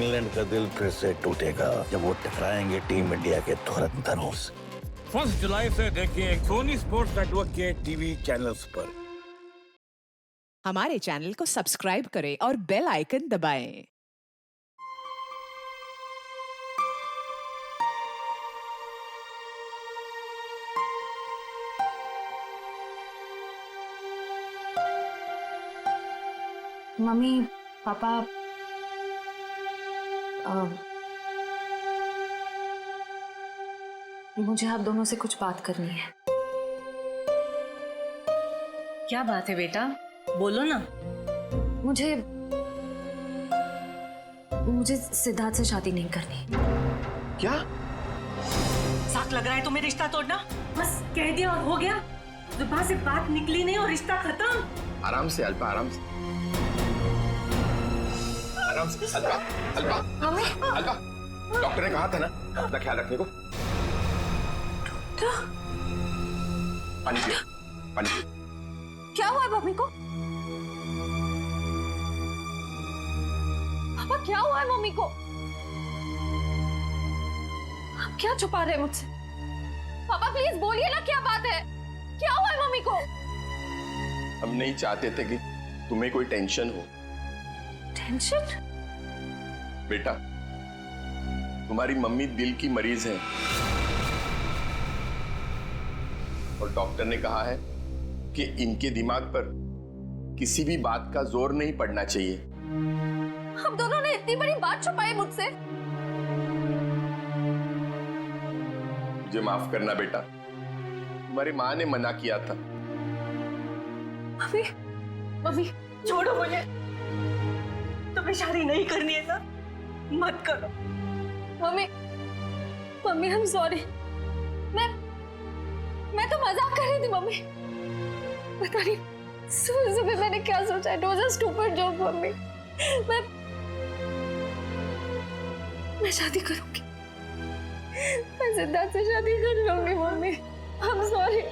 England का दिल फिर से टूटेगा जब वो टकराएंगे टीम इंडिया के धुरंधरों से। 1 जुलाई से देखिए सोनी स्पोर्ट्स नेटवर्क के टीवी चैनल्स पर। हमारे चैनल को सब्सक्राइब करें और बेल आइकन दबाएं। मम्मी पापा मुझे आप दोनों से कुछ बात करनी है। क्या बात है बेटा, बोलो ना। मुझे सिद्धार्थ से शादी नहीं करनी। क्या? साथ लग रहा है तुम्हें रिश्ता तोड़ना? बस कह दिया और हो गया, जुबान से बात निकली नहीं और रिश्ता खत्म। आराम से अल्पा, आराम से अल्पा, डॉक्टर ने कहा था ना अपना ख्याल रखने को। पानी पियो, पानी पियो। क्या हुआ है मम्मी को? पापा क्या हुआ है मम्मी को? आप क्या छुपा रहे हैं मुझसे? पापा प्लीज बोलिए ना, क्या बात है? क्या हुआ है मम्मी को? हम नहीं चाहते थे कि तुम्हें कोई टेंशन हो। टेंशन? बेटा, तुम्हारी मम्मी दिल की मरीज है और डॉक्टर ने कहा है कि इनके दिमाग पर किसी भी बात का जोर नहीं पड़ना चाहिए। आप दोनों ने इतनी बड़ी बात छुपाई मुझसे। मुझे माफ करना बेटा, तुम्हारी माँ ने मना किया था। मम्मी छोड़ो मुझे, तुम्हें शादी नहीं करनी है ना, मत करो। Mummy I'm sorry। मैं तो मजाक कर रही थी मम्मी। पता नहीं सुबह मैंने क्या सोचा। It was a stupid joke mummy. मैं शादी करूंगी, मैं सिद्धार्थ से शादी कर लूंगी मम्मी। I'm sorry।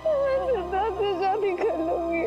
मैं सिद्धार्थ से शादी कर लूंगी।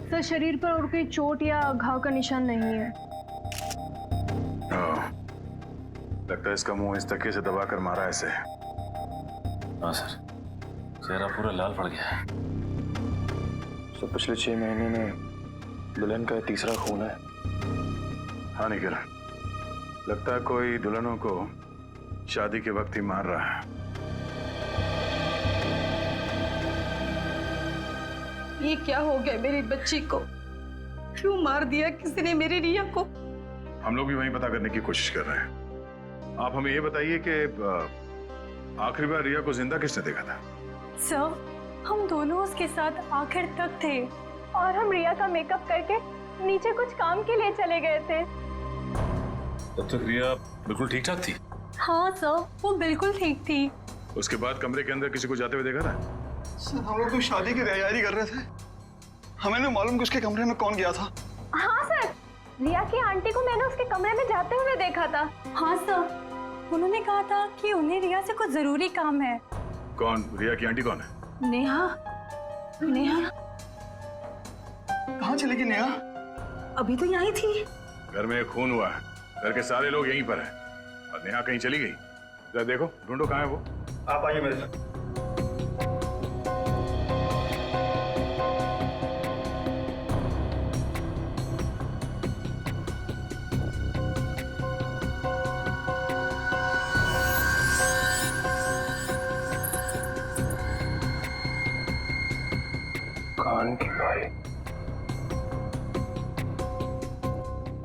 सर शरीर पर और कोई चोट या घाव का निशान नहीं है। लगता है इसका मुंह इस तकिए से दबाकर मारा है इसे। हाँ सर, चेहरा पूरा लाल पड़ गया है। तो पिछले 6 महीने में दुल्हन का तीसरा खून है। हाँ निखिल, लगता है कोई दुल्हनों को शादी के वक्त ही मार रहा है। ये क्या हो गया मेरी बच्ची को? क्यों मार दिया किसी ने मेरी रिया को? हम लोग भी वही पता करने की कोशिश कर रहे हैं। आप हमें ये बताइए कि आखिरी बार रिया को जिंदा किसने देखा था? सर, हम दोनों उसके साथ आखिर तक थे और हम रिया का मेकअप करके नीचे कुछ काम के लिए चले गए थे। तब तक रिया बिल्कुल ठीक ठाक थी? हाँ सर, वो बिल्कुल ठीक थी। उसके बाद कमरे के अंदर किसी को जाते हुए देखा था? सर, हम लोग तो शादी की तैयारी कर रहे थे, हमें नहीं मालूम कि उसके कमरे में कौन गया था। हाँ सर, रिया की आंटी को मैंने उसके कमरे में जाते हुए देखा था। हाँ सर, उन्होंने कहा था कि उन्हें रिया से कुछ जरूरी काम है। कौन? रिया की आंटी कौन है? नेहा। नेहा कहाँ चलेगी नेहा? अभी तो यहीं थी। घर में खून हुआ है, घर के सारे लोग यहीं पर हैं और नेहा कहीं चली गई। जरा देखो, ढूंढो कहाँ है वो। आप आइए मेरे साथ। कान की बाली।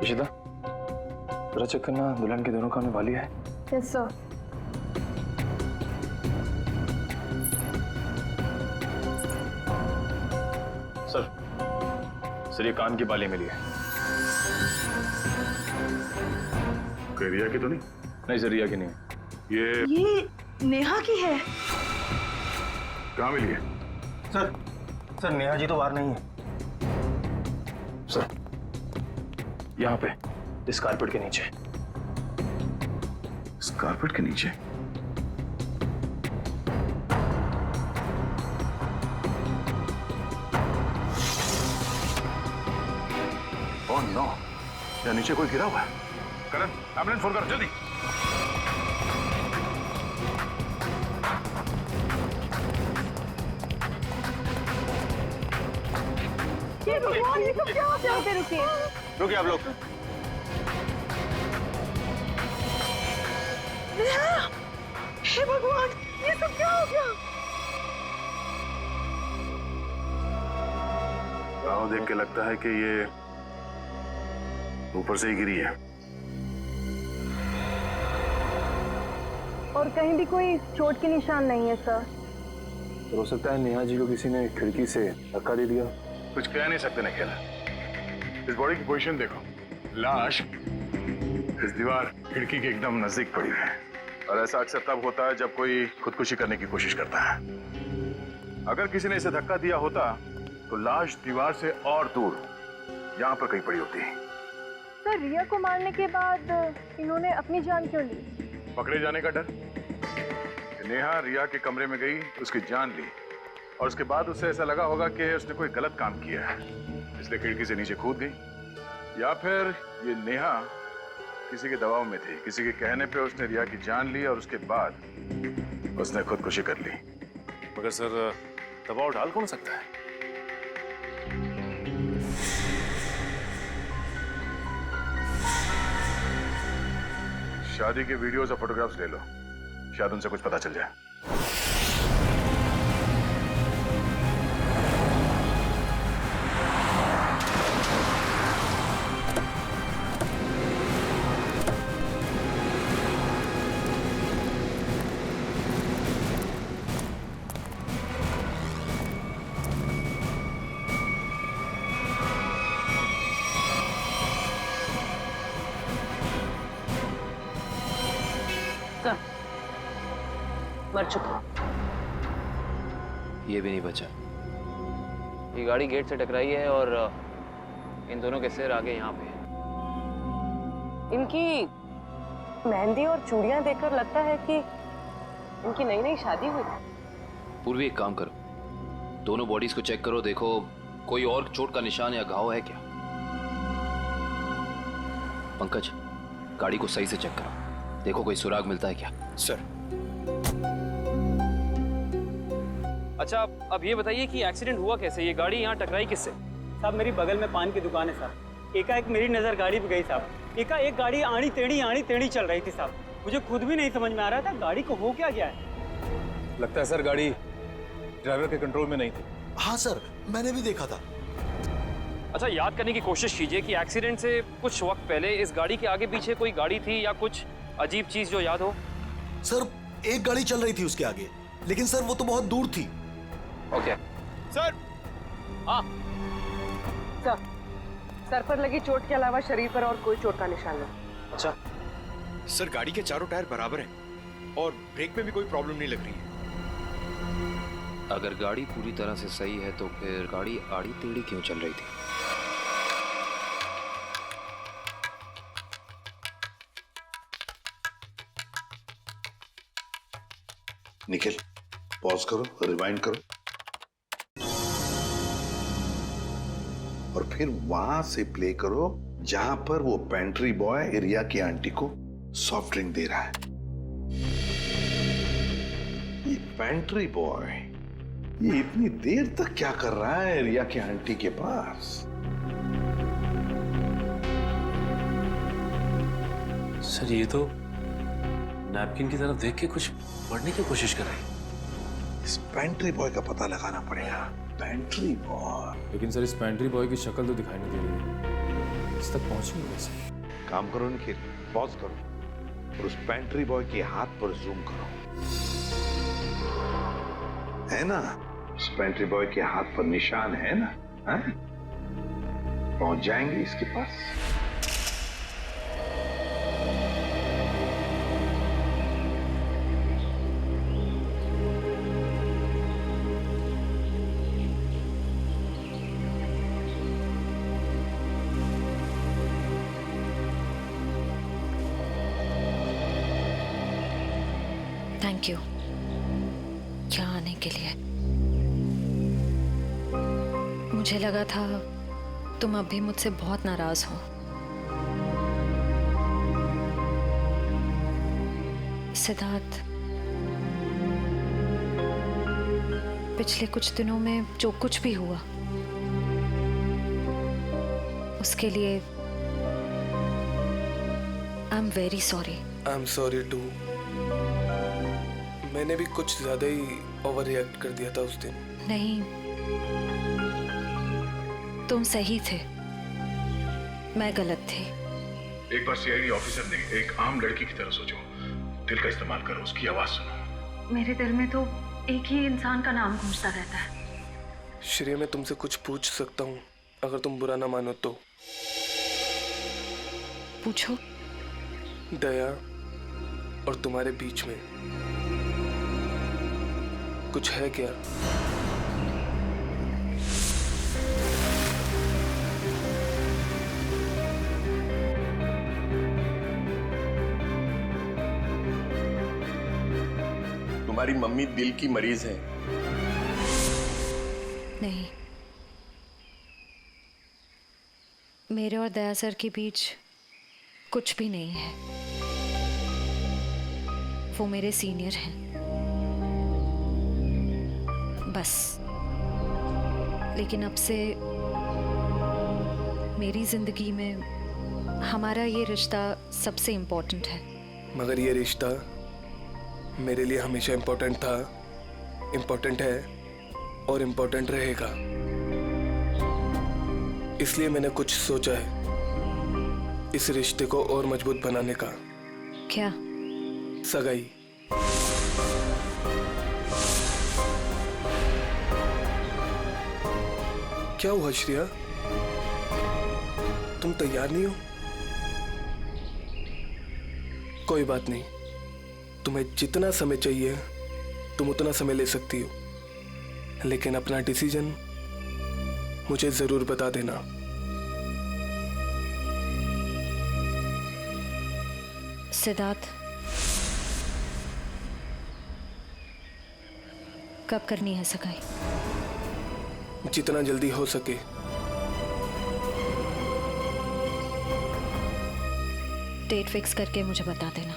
इशिता, जरा चेक करना दुल्हन के दोनों कान में बाली है। Yes sir. सर ये कान की बाली मिली है। कोई रिया की तो नहीं? नहीं सर, रिया की नहीं। ये नेहा की है। कहाँ मिली है? सर नेहा जी तो बाहर नहीं है। सर यहाँ पे इस कारपेट के नीचे। इस कारपेट के नीचे? ओह नो, यहाँ नीचे कोई गिरा हुआ है। करण, एम्बुलेंस फोन कर जल्दी। ये सब क्या होता है? रुकिए रुकिए आप लोग। हे भगवान, ये सब क्या हो गया? गाँव देख के लगता है कि ये ऊपर से ही गिरी है। और कहीं भी कोई चोट के निशान नहीं है सर। तो हो सकता है नेहा जी को किसी ने खिड़की से धक्का दे दिया। कुछ कह नहीं सकते निखिल। इस बॉडी की पोजीशन देखो, लाश इस दीवार खिड़की के एकदम नजदीक पड़ी है। और ऐसा अक्सर तब होता है जब कोई खुदकुशी करने की कोशिश करता है। अगर किसी ने इसे धक्का दिया होता तो लाश दीवार से और दूर यहाँ पर कहीं पड़ी होती। सर रिया को मारने के बाद इन्होंने अपनी जान क्यों ली? पकड़े जाने का डर। नेहा रिया के कमरे में गई, उसकी जान ली और उसके बाद उसे ऐसा लगा होगा कि उसने कोई गलत काम किया है, इसलिए खिड़की से नीचे कूद गई। या फिर ये नेहा किसी के दबाव में थी, किसी के कहने पे उसने रिया की जान ली और उसके बाद उसने खुदकुशी कर ली। मगर सर दबाव डाल कौन सकता है? शादी के वीडियोस और फोटोग्राफ्स ले लो, शायद उनसे कुछ पता चल जाए। मर चुका। ये भी नहीं बचा। ये गाड़ी गेट से टकराई है और इन दोनों के सिर आगे यहाँ पे है। इनकी मेहंदी और चूड़ियां देखकर लगता है कि इनकी नई नई शादी हुई। पूर्वी एक काम करो, दोनों बॉडीज को चेक करो, देखो कोई और चोट का निशान या घाव है क्या। पंकज, गाड़ी को सही से चेक करो, देखो कोई सुराग मिलता है क्या। सर। अच्छा, अब ये बताइए कि एक्सीडेंट हुआ कैसे? ये गाड़ी यहाँ टकराई किससे? साहब मेरी बगल में पान की दुकान है साहब। एकाएक मेरी नज़र गाड़ी पे गई साहब। एकाएक गाड़ी आड़ी टेढ़ी चल रही थी साहब। मुझे खुद भी नहीं समझ में आ रहा था गाड़ी को हो क्या गया है। लगता है सर गाड़ी ड्राइवर के कंट्रोल में नहीं थी। हाँ सर, मैंने भी देखा था। अच्छा, याद करने की कोशिश कीजिए कि एक्सीडेंट से कुछ वक्त पहले इस गाड़ी के आगे पीछे कोई गाड़ी थी या कुछ अजीब चीज जो याद हो। सर एक गाड़ी चल रही थी उसके आगे, लेकिन सर वो तो बहुत दूर थी। Okay sir. हाँ सर पर लगी चोट के अलावा शरीर पर और कोई चोट का निशान नहीं। अच्छा सर गाड़ी के चारों टायर बराबर हैं और ब्रेक में भी कोई प्रॉब्लम नहीं लग रही है। अगर गाड़ी पूरी तरह से सही है तो फिर गाड़ी आड़ी टेढ़ी क्यों चल रही थी? निखिल, पॉज करो, रिवाइंड करो और फिर वहां से प्ले करो जहां पर वो पेंट्री बॉय रिया की आंटी को सॉफ्ट ड्रिंक दे रहा है। ये पेंट्री बॉय ये इतनी देर तक क्या कर रहा है रिया की आंटी के पास? सर ये तो नैपकिन की तरफ देख के कुछ पढ़ने की कोशिश कर रहे हैं। इस पेंट्री बॉय का पता लगाना पड़ेगा। Pantry boy. लेकिन सर इस पेंट्री बॉय की शक्ल तो दिखाई नहीं दे रही है। इस तक पहुंचेंगे कैसे? काम करो निखिल, पॉज करो और उस पेंट्री बॉय के हाथ पर जूम करो। है ना, उस पेंट्री बॉय के हाथ पर निशान है ना? पहुंच जाएंगे इसके पास। थैंक यू यहाँ आने के लिए। मुझे लगा था तुम अब भी मुझसे बहुत नाराज हो। सिद्धार्थ, पिछले कुछ दिनों में जो कुछ भी हुआ उसके लिए I am very sorry. I am sorry too. मैंने भी कुछ ज्यादा ही ओवर रिएक्ट कर दिया था उस दिन। नहीं, तुम सही थे, मैं गलत थी। एक बार सीआईडी ऑफिसर ने एक आम लड़की की तरह सोचो, दिल का इस्तेमाल करो, उसकी आवाज सुनो। मेरे दिल में तो एक ही इंसान का नाम गूंजता रहता है। श्रेया, मैं तुमसे कुछ पूछ सकता हूँ अगर तुम बुरा ना मानो तो? पूछो। दया और तुम्हारे बीच में कुछ है क्या? तुम्हारी मम्मी दिल की मरीज है। नहीं, मेरे और दया सर के बीच कुछ भी नहीं है। वो मेरे सीनियर हैं, बस। लेकिन अब से मेरी जिंदगी में हमारा ये रिश्ता सबसे इम्पोर्टेंट है। मगर ये रिश्ता मेरे लिए हमेशा इम्पोर्टेंट था, इम्पोर्टेंट है और इम्पोर्टेंट रहेगा। इसलिए मैंने कुछ सोचा है इस रिश्ते को और मजबूत बनाने का। क्या? सगाई। क्या हुआ श्रेया, तुम तैयार नहीं हो? कोई बात नहीं, तुम्हें जितना समय चाहिए तुम उतना समय ले सकती हो, लेकिन अपना डिसीजन मुझे जरूर बता देना। सिद्धार्थ, कब करनी है सगाई? जितना जल्दी हो सके। डेट फिक्स करके मुझे बता देना।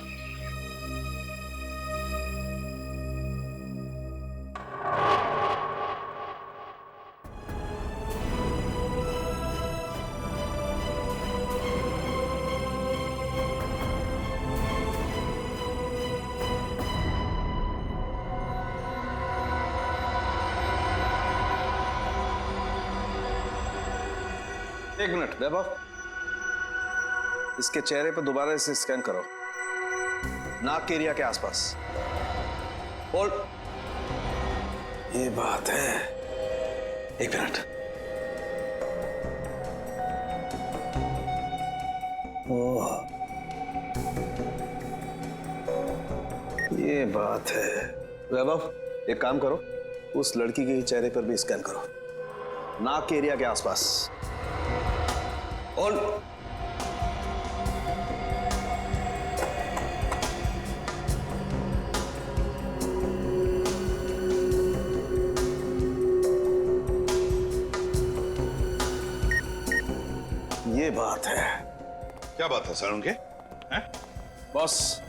एक मिनट वैभव, इसके चेहरे पर दोबारा इसे स्कैन करो, नाक के एरिया के आसपास। होल्ड। ये बात है। एक मिनट। ओह, ये बात है। वैभव, एक काम करो, उस लड़की के चेहरे पर भी स्कैन करो, नाक के एरिया के आसपास। और बात है। क्या बात है सर उनके? बॉस,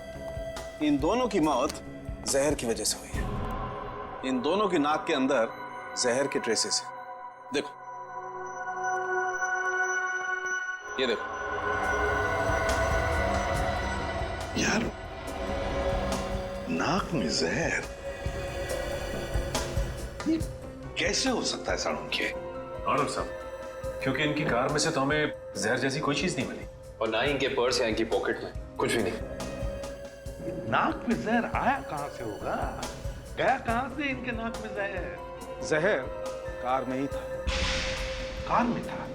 इन दोनों की मौत जहर की वजह से हुई है। इन दोनों की नाक के अंदर जहर के ट्रेसेस हैं। देखो, ये देखो। यार, नाक में जहर ये कैसे हो सकता है सर उनके? आनंद साहब, क्योंकि इनकी कार में से तो हमें जहर जैसी कोई चीज नहीं मिली, और ना ही इनके पर्स या इनकी पॉकेट में कुछ भी नहीं। नाक में जहर आया कहां से होगा? गया कहां से इनके नाक में जहर? जहर कार में ही था। कार में था?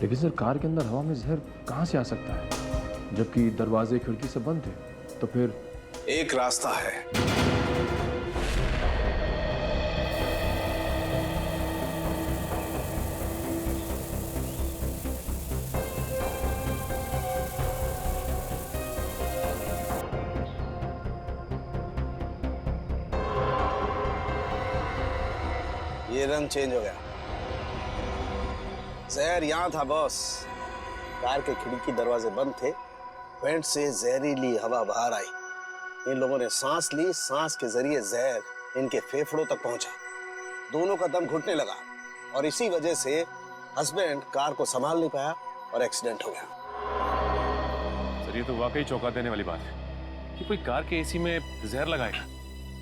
लेकिन सर, कार के अंदर हवा में जहर कहां से आ सकता है, जबकि दरवाजे खिड़की से बंद थे? तो फिर एक रास्ता है। ये रंग चेंज हो गया। जहर यहां था बॉस। कार के खिड़की दरवाजे बंद थे, वेंट से जहरीली हवा बाहर आई। इन लोगों ने सांस ली, सांस के जरिए जहर इनके फेफड़ों तक पहुंचा। दोनों का दम घुटने लगा और इसी वजह से हस्बैंड कार को संभाल नहीं पाया और एक्सीडेंट हो गया। सर, ये तो वाकई चौंका देने वाली बात है कि कोई कार के एसी में जहर लगाएगा।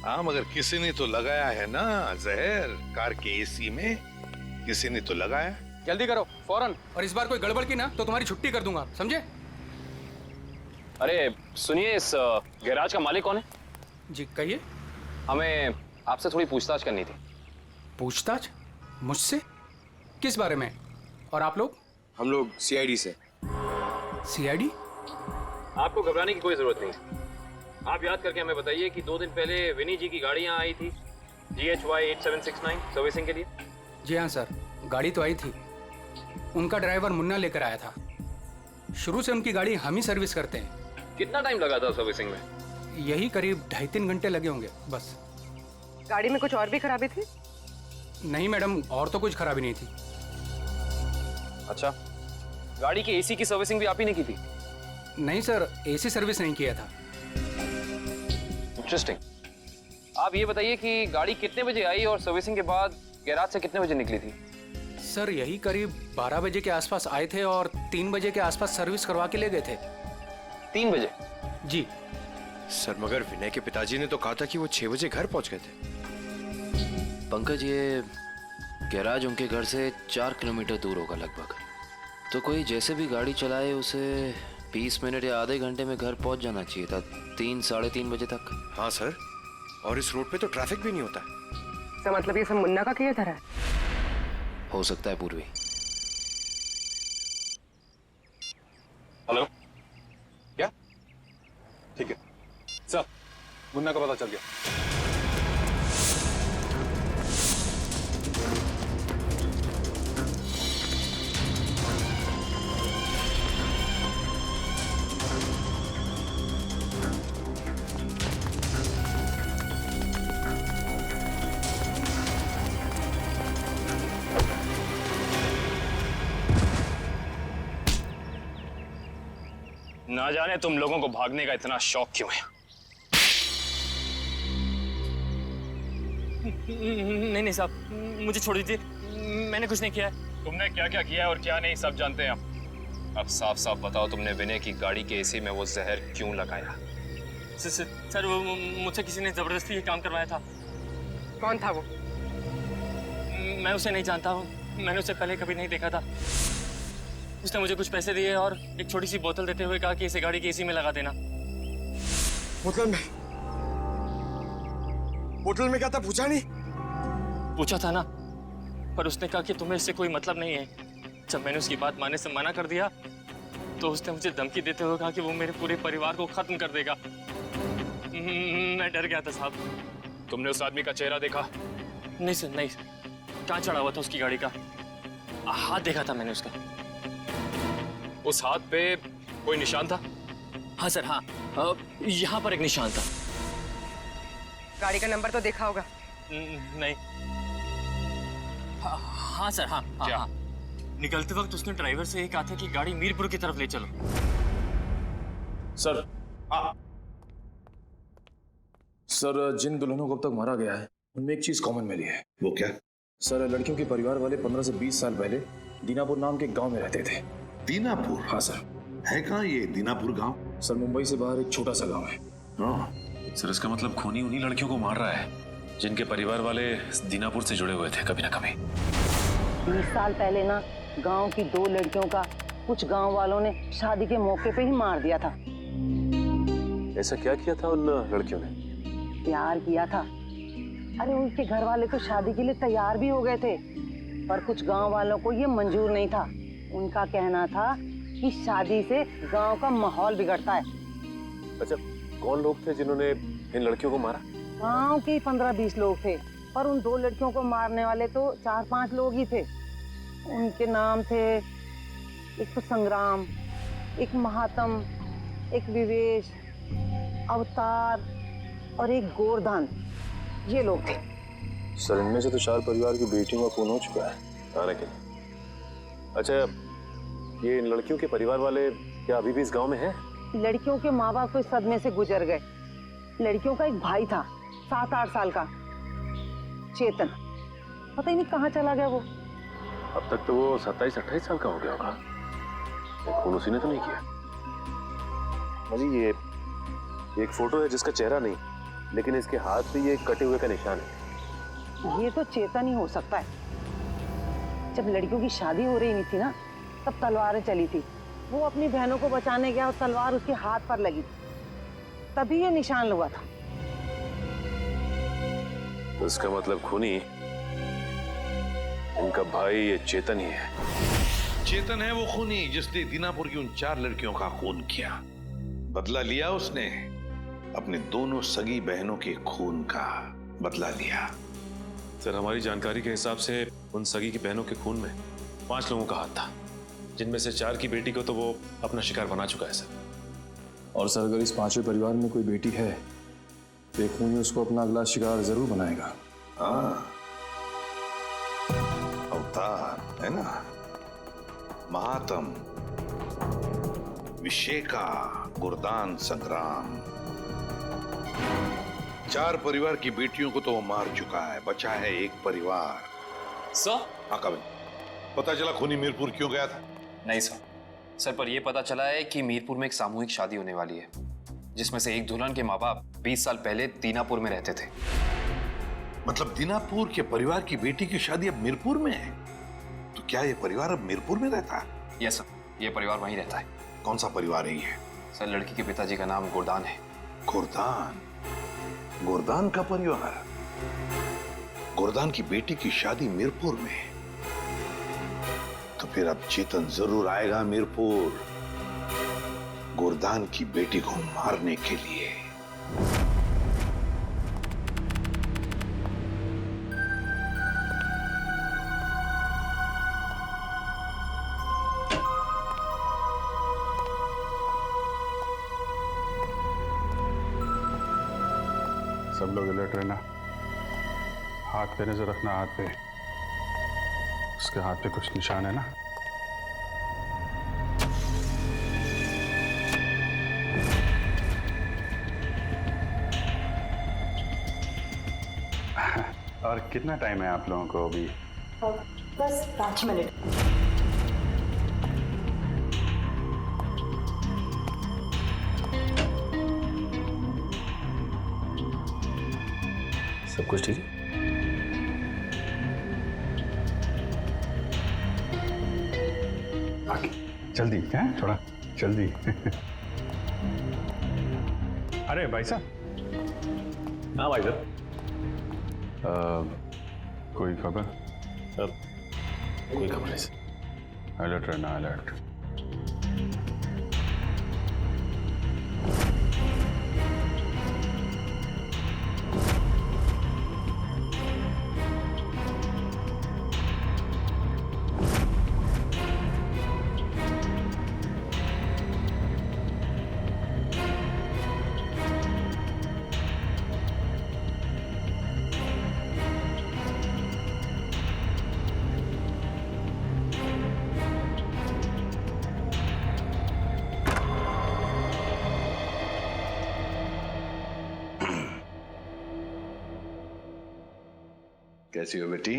हाँ, मगर किसी ने तो लगाया है ना जहर। कार के एसी में किसी ने तो लगाया। जल्दी करो, फौरन। और इस बार कोई गड़बड़ की ना तो तुम्हारी छुट्टी कर दूंगा, समझे? अरे सुनिए, इस गैराज का मालिक कौन है? जी कहिए। हमें आपसे थोड़ी पूछताछ करनी थी। पूछताछ? मुझसे? किस बारे में? और आप लोग? हम लोग सीआईडी से। सीआईडी? आपको घबराने की कोई जरूरत नहीं। आप याद करके हमें बताइए कि 2 दिन पहले विनी जी की गाड़ी यहाँ आई थी GHY 8769 सर्विसिंग के लिए। जी हाँ सर, गाड़ी तो आई थी। उनका ड्राइवर मुन्ना लेकर आया था। शुरू से उनकी गाड़ी हम ही सर्विस करते हैं। कितना टाइम लगा था सर्विसिंग में? यही करीब 2.5-3 घंटे लगे होंगे बस। गाड़ी में कुछ और भी खराबी थी? नहीं मैडम, और तो कुछ खराबी नहीं थी। अच्छा, गाड़ी की एसी की सर्विसिंग भी आप ही ने की थी? नहीं सर, एसी सर्विस नहीं किया था। इंटरेस्टिंग। आप ये बताइए कि गाड़ी कितने बजे आई और सर्विसिंग के बाद गैराज से कितने बजे निकली थी? सर यही करीब 12 बजे के आसपास आए थे और 3 बजे के आसपास सर्विस करवा के ले गए थे। 3 बजे? जी सर, मगर विनय के पिताजी ने तो कहा था कि वो 6 बजे घर पहुंच गए थे। पंकज, ये गैराज उनके घर से 4 किलोमीटर दूर होगा लगभग। तो कोई जैसे भी गाड़ी चलाए उसे 20 मिनट या आधे घंटे में घर पहुंच जाना चाहिए था, 3-3:30 बजे तक। हाँ सर, और इस रोड पे तो ट्रैफिक भी नहीं होता। तो मतलब ये सब मुन्ना का किया था? हो सकता है पूर्वी। हेलो, क्या? ठीक है सर, मुन्ना का पता चल गया। ना जाने तुम लोगों को भागने का इतना शौक क्यों है। नहीं साहब, मुझे छोड़ दीजिए, मैंने कुछ नहीं किया है। तुमने क्या क्या किया है और क्या नहीं सब जानते हैं हम। अब साफ साफ बताओ, तुमने विनय की गाड़ी के एसी में वो जहर क्यों लगाया? सर वो मुझसे किसी ने जबरदस्ती ये काम करवाया था। कौन था वो? मैं उसे नहीं जानता हूँ, मैंने उसे पहले कभी नहीं देखा था। उसने मुझे कुछ पैसे दिए और एक छोटी सी बोतल देते हुए कहा कि इसे गाड़ी की एसी में लगा देना। बोतल में क्या था, पूछा नहीं? पूछा था ना, पर उसने कहा कि तुम्हें इससे कोई मतलब नहीं है। जब मैंने उसकी बात मानने से मना कर दिया तो उसने मुझे धमकी देते हुए कहा कि वो मेरे पूरे परिवार को खत्म कर देगा। मैं डर गया था साहब। तुमने उस आदमी का चेहरा देखा? नहीं सर, नहीं। कहाँ चढ़ा हुआ था उसकी गाड़ी का? हाथ देखा था मैंने उसका। उस हाथ पे कोई निशान था? हाँ सर, हाँ, यहाँ पर एक निशान था। गाड़ी का नंबर तो देखा होगा? नहीं। हाँ सर, हाँ, क्या? हाँ। निकलते वक्त उसने ड्राइवर से ये कहा था कि गाड़ी मीरपुर की तरफ ले चलो। सर सर, जिन दुल्हनों को अब तक मारा गया है उनमें एक चीज कॉमन मिली है। वो क्या? सर, लड़कियों के परिवार वाले 15 से 20 साल पहले दीनापुर नाम के गांव में रहते थे। दीनापुर? हाँ सर। है कहाँ ये दीनापुर गांव? सर, मुंबई से बाहर एक छोटा सा गांव है। सर, इसका मतलब खूनी उन्हीं लड़कियों को मार रहा है जिनके परिवार वाले दीनापुर से जुड़े हुए थे कभी ना कभी। 20 साल पहले ना गांव की 2 लड़कियों का कुछ गांव वालों ने शादी के मौके पे ही मार दिया था। ऐसा क्या किया था उन लड़कियों ने? प्यार किया था। अरे उनके घर वाले तो शादी के लिए तैयार भी हो गए थे, पर कुछ गांव वालों को ये मंजूर नहीं था। उनका कहना था कि शादी से गांव का माहौल बिगड़ता है। अच्छा, कौन लोग थे जिन्होंने इन लड़कियों को मारा? गांव के 15-20 लोग थे, पर उन 2 लड़कियों को मारने वाले तो 4-5 लोग ही थे। उनके नाम थे, एक तो संग्राम, एक महात्म, एक विवेश, अवतार और एक गोरधान। ये लोग थे। सर, इनमें से तो 4 परिवार की बेटियों का खून हो चुका है आने के लिए। अच्छा, ये इन लड़कियों के परिवार वाले क्या अभी भी इस गांव में हैं? लड़कियों के माँ बाप तो इस सदमे से गुजर गए। लड़कियों का एक भाई था 7-8 साल का, चेतन। पता ही नहीं कहाँ चला गया वो। अब तक तो वो 27-28 साल का हो गया होगा। खून उसी ने तो नहीं किया। अभी ये एक फोटो है जिसका चेहरा नहीं, लेकिन इसके हाथ पे ये कटे हुए का निशान है। ये तो चेतन ही हो सकता है। जब लड़कियों की शादी हो रही नहीं थी ना, तब तलवारें चली थी। वो अपनी बहनों को बचाने गया और तलवार उसके हाथ पर लगी, तभी ये निशान हुआ था। तो इसका मतलब खूनी इनका भाई ये चेतन ही है। चेतन है वो खूनी जिसने दीनापुर की उन 4 लड़कियों का खून किया। बदला लिया उसने, अपने दोनों सगी बहनों के खून का बदला लिया। सर, हमारी जानकारी के हिसाब से उन सगी की बहनों के खून में 5 लोगों का हाथ था, जिनमें से 4 की बेटी को तो वो अपना शिकार बना चुका है सर। और सर, अगर इस 5वें परिवार में कोई बेटी है तो एक खूनी उसको अपना अगला शिकार जरूर बनाएगा। हाँ, अवतार है ना, महात्म, विशेखा, गुरदान, संग्राम। 4 परिवार की बेटियों को तो वो मार चुका है, बचा है एक परिवार। सर? हाँ कविन, पता चला खूनी मीरपुर क्यों गया था? नहीं सर, पर यह पता चला है कि मीरपुर में एक सामूहिक शादी होने वाली है, जिसमें से एक दुल्हन के माँ बाप 20 साल पहले दीनापुर में रहते थे। मतलब दीनापुर के परिवार की बेटी की शादी अब मीरपुर में है? तो क्या ये परिवार अब मीरपुर में रहता है? यस सर, ये परिवार वहीं रहता है। कौन सा परिवार है ये? सर, लड़की के पिताजी का नाम गोरदान है। गोरदान? गोरदान का परिवार? गोरदान की बेटी की शादी मीरपुर में? तो फिर अब चेतन जरूर आएगा मीरपुर, गोरदान की बेटी को मारने के लिए। सब लोग अलर्ट रहना। हाथ पे नजर रखना, हाथ पे। उसके हाथ पे कुछ निशान है ना? और कितना टाइम है आप लोगों को अभी? बस 5 मिनट। सब कुछ ठीक है? जल्दी है, थोड़ा जल्दी। अरे भाई साहब। हाँ भाई साहब। कोई खबर? सर, कोई खबर नहीं सर। अलर्ट रहना, अलर्ट। कैसी हो बेटी?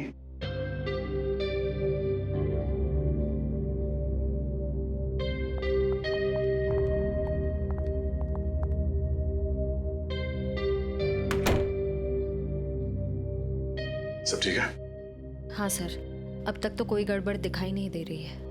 सब ठीक है? हाँ सर, अब तक तो कोई गड़बड़ दिखाई नहीं दे रही है।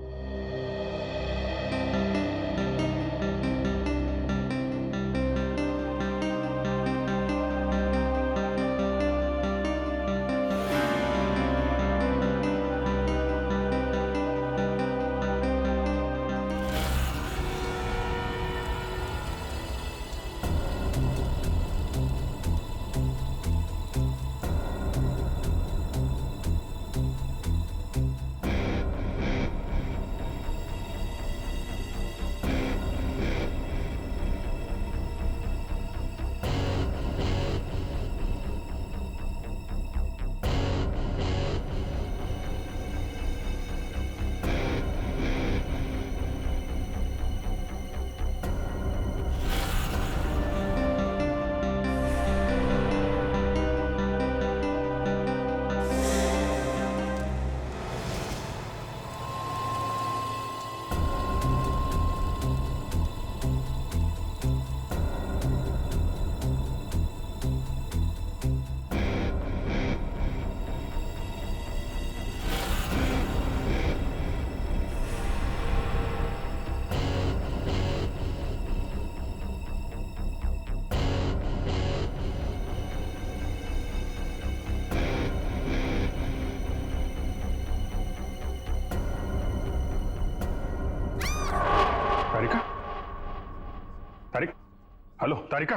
हेलो तारिका,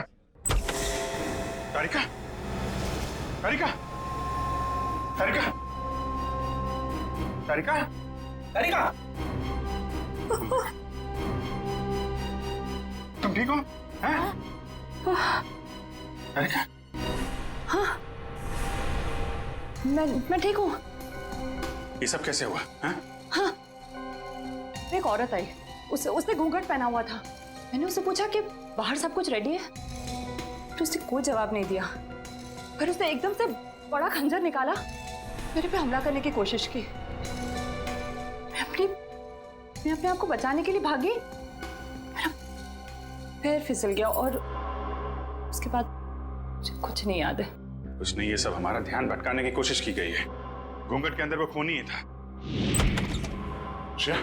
तारिका, तारिका, तारिका, तारिका, तारिका, तुम ठीक हो? हैं? तारिका, हाँ, मैं ठीक हूँ। ये सब कैसे हुआ? हैं? हाँ, एक औरत आई, उसने घूंघट पहना हुआ था। मैंने उससे पूछा कि बाहर सब कुछ रेडी है, तो उसने कोई जवाब नहीं दिया। फिर उसने एकदम से बड़ा खंजर निकाला, मेरे पे हमला करने की कोशिश की। मैं अपने आप को बचाने के लिए भागी, पैर फिसल गया और उसके बाद मुझे कुछ नहीं याद है। कुछ नहीं, ये सब हमारा ध्यान भटकाने की कोशिश की गई है। घूंघट के अंदर वो खून ही था। श्रेया,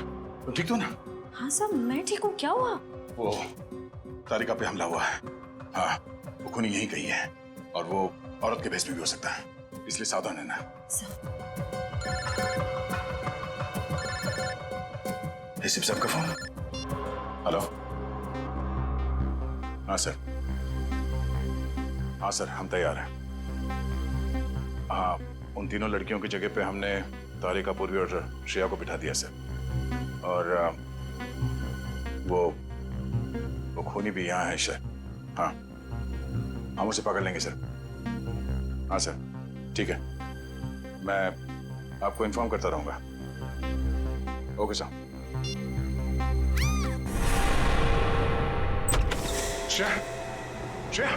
तुम ठीक हो ना? हाँ सर, मैं ठीक हूँ। क्या हुआ? वो तारिका पे हमला हुआ है। हाँ, वो खूनी यहीं कहीं है और वो औरत के भेष में भी हो सकता है, इसलिए सावधान रहना। शिव साहब का फोन। हेलो। हाँ सर, हाँ सर, हम तैयार हैं। हाँ, उन तीनों लड़कियों की जगह पे हमने तारिका, पूर्वी और श्रेया को बिठा दिया सर। और वो खूनी भी यहाँ है सर। हाँ, हम उसे पकड़ लेंगे सर। हाँ सर, ठीक है, मैं आपको इन्फॉर्म करता रहूंगा। Okay sir. श्रेया, श्रेया,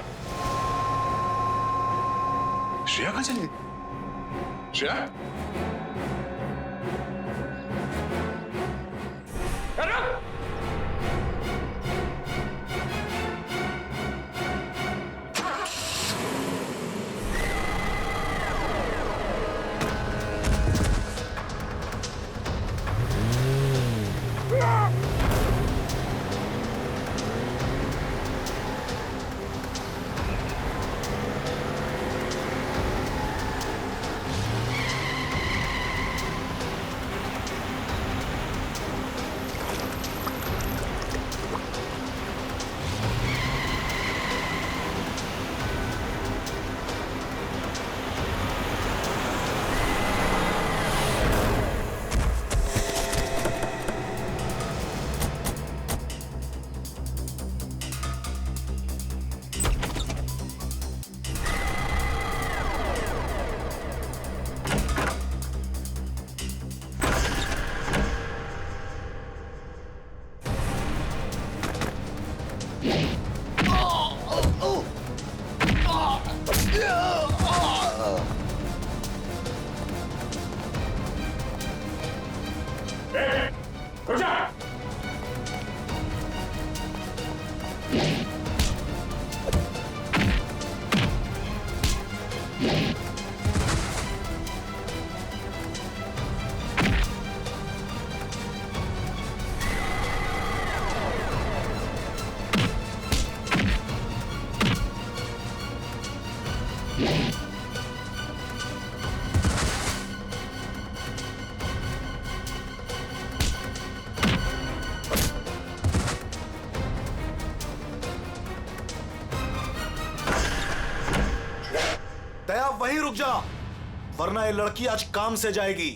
श्रेया कहाँ चली गई? श्रेया, वहीं रुक जा, वरना ये लड़की आज काम से जाएगी।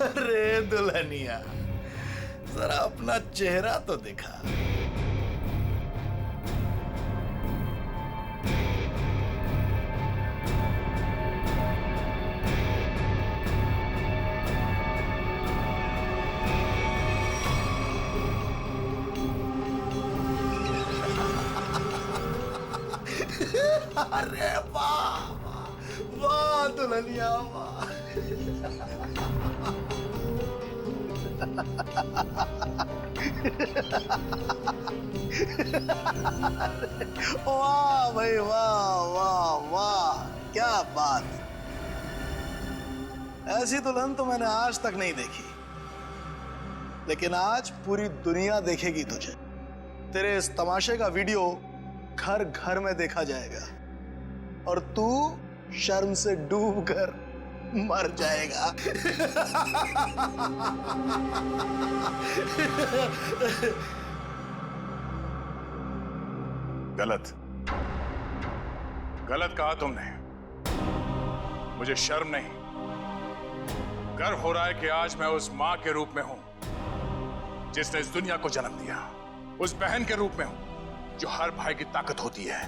अरे दुल्हनिया, जरा अपना चेहरा तो दिखा। अरे वाह वाह दुल्हनिया वाह। वाह भाई वाह वाह वाह, क्या बात। ऐसी दुल्हन तो मैंने आज तक नहीं देखी, लेकिन आज पूरी दुनिया देखेगी तुझे। तेरे इस तमाशे का वीडियो घर घर में देखा जाएगा और तू शर्म से डूब कर मर जाएगा। गलत गलत कहा तुमने। मुझे शर्म नहीं, गर्व हो रहा है कि आज मैं उस मां के रूप में हूं जिसने इस दुनिया को जन्म दिया, उस बहन के रूप में हूं जो हर भाई की ताकत होती है,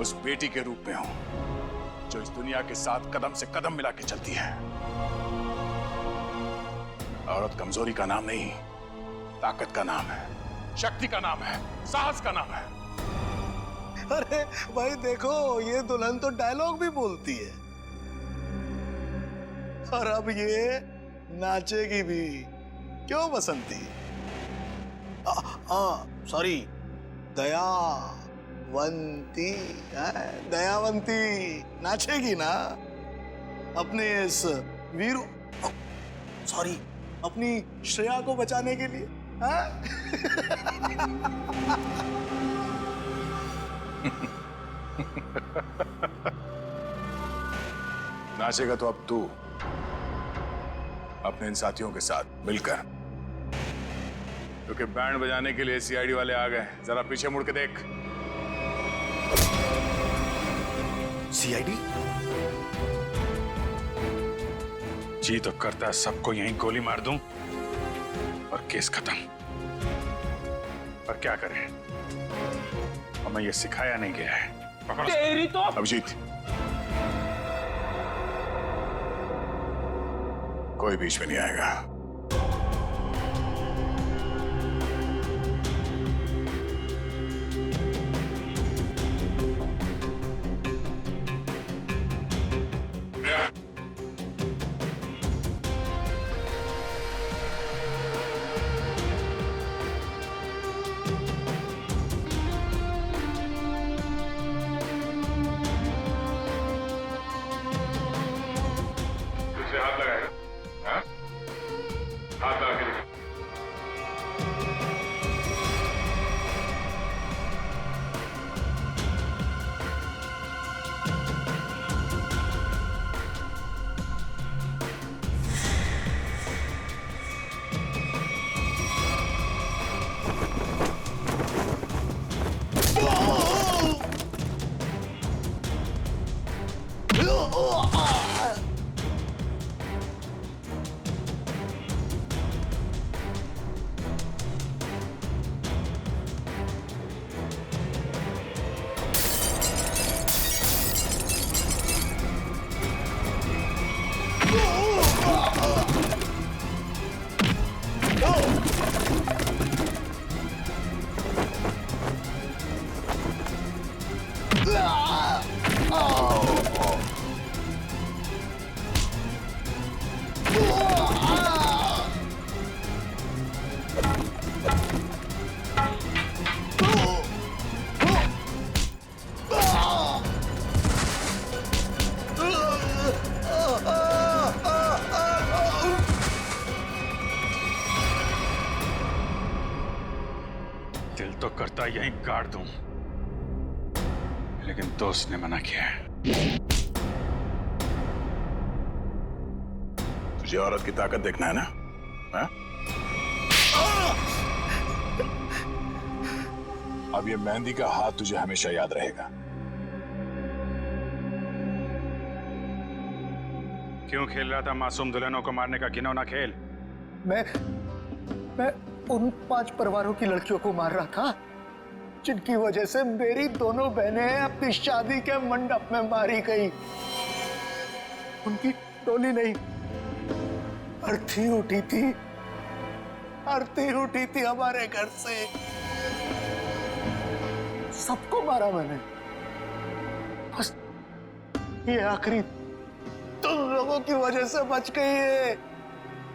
उस बेटी के रूप में हूं जो इस दुनिया के साथ कदम से कदम मिला के चलती है। औरत कमजोरी का नाम नहीं, ताकत का नाम है, शक्ति का नाम है, साहस का नाम है। अरे भाई देखो, ये दुल्हन तो डायलॉग भी बोलती है और अब ये नाचेगी भी। क्यों बसंती? सॉरी, दयावंती। दयावंती नाचेगी ना अपने इस वीरू, सॉरी, अपनी श्रेया को बचाने के लिए। नाचेगा तो अब तू अपने इन साथियों के साथ मिलकर, क्योंकि बैंड बजाने के लिए सीआईडी वाले आ गए। जरा पीछे मुड़ के देख। सीआईडी? जी तो करता है सबको यहीं गोली मार दूं और केस खत्म। पर क्या करें, हमें ये सिखाया नहीं गया है। पकड़ो तेरी तो अभिजीत, कोई बीच में नहीं आएगा। हाथ लगाएगा, हाँ? हाथ लगा के देखो। जूता यहीं गाड़ दूं, लेकिन दोस्त ने मना किया है। तुझे औरत की ताकत देखना है ना? हा? अब ये मेहंदी का हाथ तुझे हमेशा याद रहेगा। क्यों खेल रहा था मासूम दुल्हनों को मारने का घिनौना खेल? मैं उन 5 परिवारों की लड़कियों को मार रहा था जिनकी वजह से मेरी दोनों बहनें अपनी शादी के मंडप में मारी गई। उनकी टोली नहीं, अर्थी उठी थी हमारे घर से। सबको मारा मैंने, बस ये आखिरी तुम लोगों की वजह से बच गई है।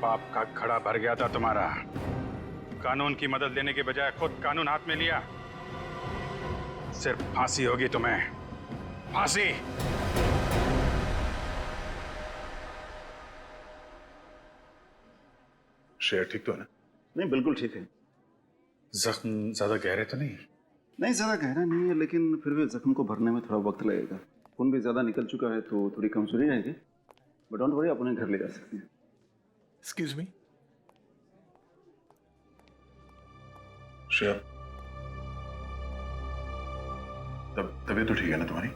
पाप का घड़ा भर गया था तुम्हारा। कानून की मदद लेने के बजाय खुद कानून हाथ में लिया। सिर्फ फांसी होगी तुम्हें, फांसी। शेर ठीक तो है ना? नहीं, बिल्कुल ठीक है। जख्म ज्यादा गहरे तो नहीं? नहीं, ज्यादा गहरा नहीं है, लेकिन फिर भी जख्म को भरने में थोड़ा वक्त लगेगा। खून भी ज्यादा निकल चुका है तो थोड़ी कमजोरी रहेगी, बट डोंट वरी, अपने घर ले जा सकते हैं। एक्सक्यूज मी श्रेया, तबीयत तो ठीक है ना तुम्हारी?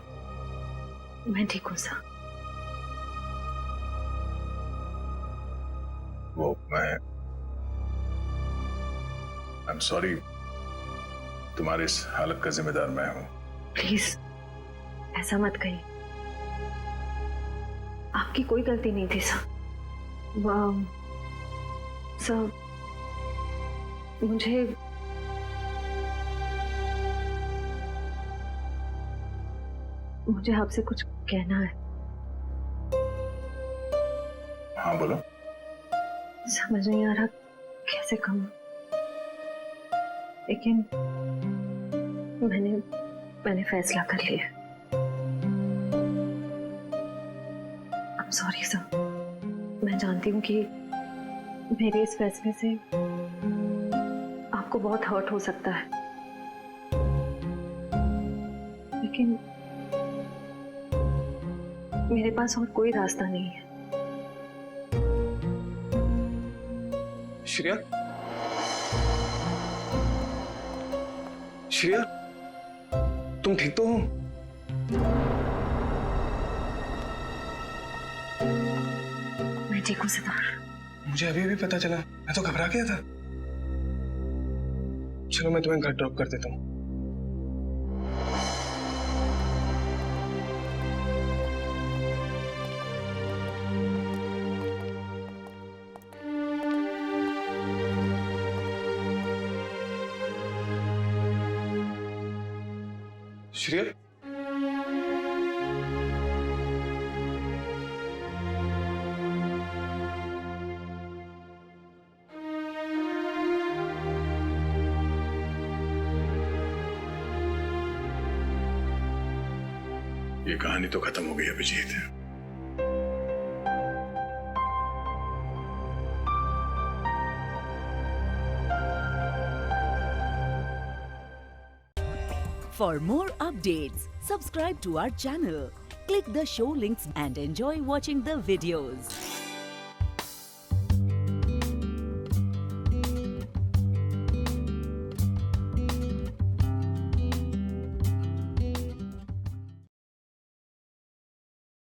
मैं ठीक हूँ सर। वो मैं आई एम सॉरी, तुम्हारी इस हालत का जिम्मेदार मैं हूं। प्लीज ऐसा मत कहिए, आपकी कोई गलती नहीं थी सर। सर मुझे आपसे कुछ कहना है। हाँ बोलो। समझ नहीं आ रहा कैसे कहूं, लेकिन मैंने फैसला कर लिया। I'm sorry सर, मैं जानती हूँ कि मेरे इस फैसले से आपको बहुत हर्ट हो सकता है, लेकिन मेरे पास और कोई रास्ता नहीं है। श्रेया, श्रेया, तुम ठीक तो हो? मैं ठीक हूँ सिद्धार्थ। मुझे अभी भी पता चला, मैं तो घबरा गया था। चलो मैं तुम्हें घर ड्रॉप कर देता हूँ। श्रेया, ये कहानी तो खत्म हो गई Abhijit. For more updates, subscribe to our channel, click the show links and enjoy watching the videos.